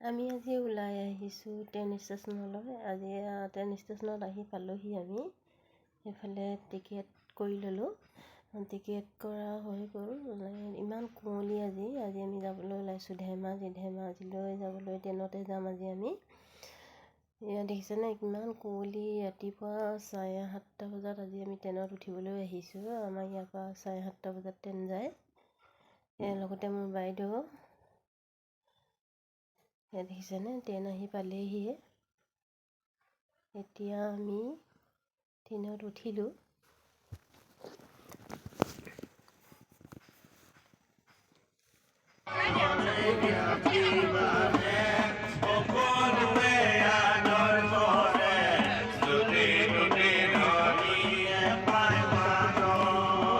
আমি আজি ওলাই আহিছোঁ ট্ৰেইন ষ্টেচনলৈ। আজি ট্ৰেইন ষ্টেচনত আহি পালোহি। আমি সেইফালে টিকেট কৰি ল'লোঁ। টিকেট কৰা হৈ গ'ল। ইমান কুঁৱলী আজি আমি যাবলৈ ওলাইছোঁ ধেমাজিলৈ যাবলৈ ট্ৰেইনতে যাম আজি আমি। ইয়াত দেখিছেনে কিমান কুঁৱলী। ৰাতিপুৱা 7:30 বজাত আজি আমি ট্ৰেইনত উঠিবলৈ আহিছোঁ। আমাৰ ইয়াৰ পৰা 7:30 বজাত ট্ৰেইন যায়। লগতে মোৰ বাইদেউ। ইয়াত দেখিছেনে ট্ৰেইন আহি পালেহিয়ে। এতিয়া আমি ট্ৰেইনত উঠিলোঁ।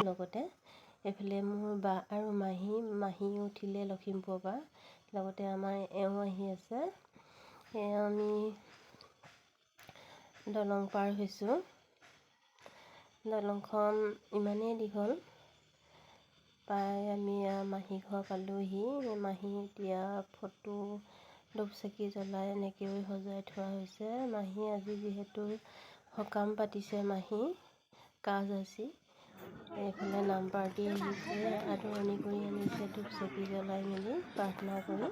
লগতে এইফালে মোৰ বা আৰু মাহী উঠিলে লখিমপুৰৰ পৰা। লগতে আমাৰ এওঁ আহি আছে। আমি দলং পাৰ হৈছোঁ। দলংখন ইমানেই দীঘল। প্ৰায় আমি মাহী ঘৰ পালোহি। মাহী এতিয়া ফটো ধূপ চাকি জ্বলাই এনেকৈ সজাই থোৱা হৈছে। মাহী আজি যিহেতু সকাম পাতিছে, মাহী কাজ আছে। এইফালে নাম পাৰ্টি আহিছে, আদৰণি কৰি আনিছে, ধূপ চাকি জ্বলাই মেলি প্ৰাৰ্থনা কৰি।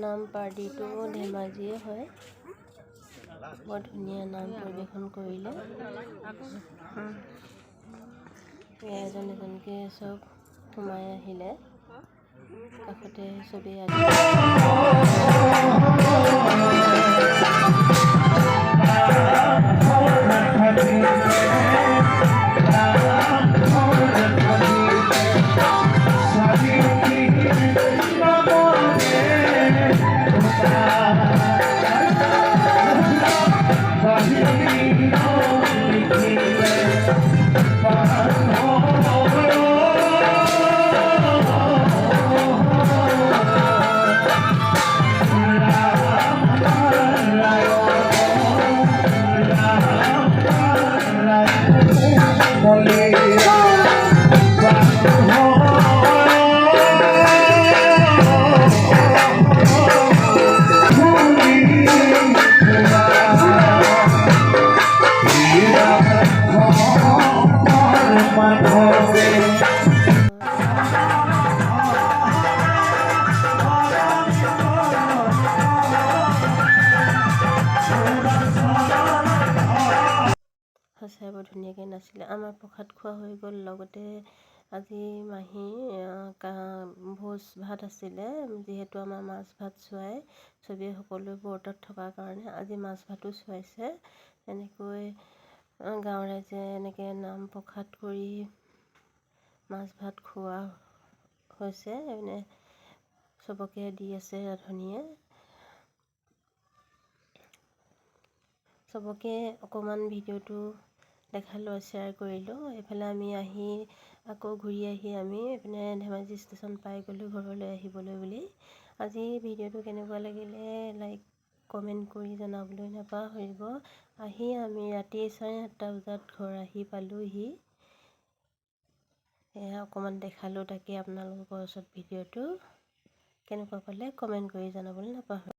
নাম পাৰ্টিটো ধেমাজিয়ে হয়। বৰ ধুনীয়া নাম পৰিৱেশন কৰিলে। এজন এজনকৈ চব সোমাই আহিলে। কাষতে চবেই সঁচাই বৰ ধুনীয়াকৈ নাছিলে। আমাৰ প্ৰসাদ খোৱা হৈ গ'ল। লগতে আজি মাহী ভোজ ভাত আছিলে। যিহেতু আমাৰ মাছ ভাত চুৱাই চবেই সকলোৱে ব্ৰতত থকাৰ কাৰণে আজি মাছ ভাতো চুৱাইছে। এনেকৈ গাঁৱৰ ৰাইজে এনেকৈ নাম প্ৰসাদ কৰি মাছ ভাত খোৱা হৈছে। মানে চবকে দি আছে ৰান্ধনীয়ে। চবকে অকণমান ভিডিঅ'টো দেখালোঁ, শ্বেয়াৰ কৰিলোঁ। এইফালে আমি আহি আকৌ ঘূৰি আহি আমি এইপিনে ধেমাজি ষ্টেচন পাই গ'লোঁ ঘৰলৈ আহিবলৈ বুলি। আজি ভিডিঅ'টো কেনেকুৱা লাগিলে লাইক কমেণ্ট কৰি জনাবলৈ নাপাহৰিব। আহি আমি ৰাতি 7:30 বজাত ঘৰ আহি পালোহি। এয়া অকণমান দেখালোঁ, তাকে আপোনালোকৰ ওচৰত ভিডিঅ'টো কেনেকুৱা পালে কমেণ্ট কৰি জনাবলৈ নাপাহৰিব।